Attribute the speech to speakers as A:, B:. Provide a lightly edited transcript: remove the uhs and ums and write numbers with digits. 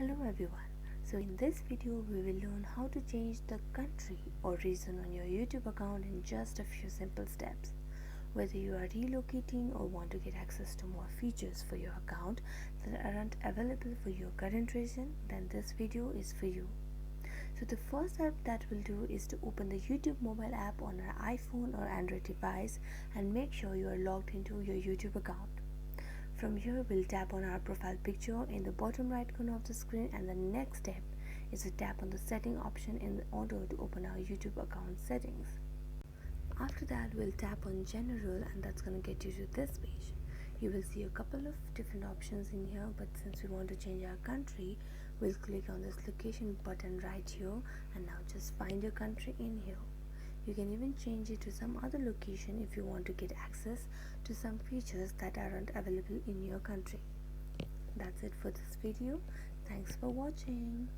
A: Hello everyone. So in this video we will learn how to change the country or region on your YouTube account in just a few simple steps. Whether you are relocating or want to get access to more features for your account that aren't available for your current region, then this video is for you. So the first step that we'll do is to open the YouTube mobile app on our iPhone or Android device and make sure you are logged into your YouTube account. From here, we'll tap on our profile picture in the bottom right corner of the screen, and the next step is to tap on the setting option in order to open our YouTube account settings. After that, we'll tap on general, and that's going to get you to this page. You will see a couple of different options in here, but since we want to change our country, we'll click on this location button right here, and now just find your country in here. You can even change it to some other location if you want to get access to some features that aren't available in your country. That's it for this video. Thanks for watching.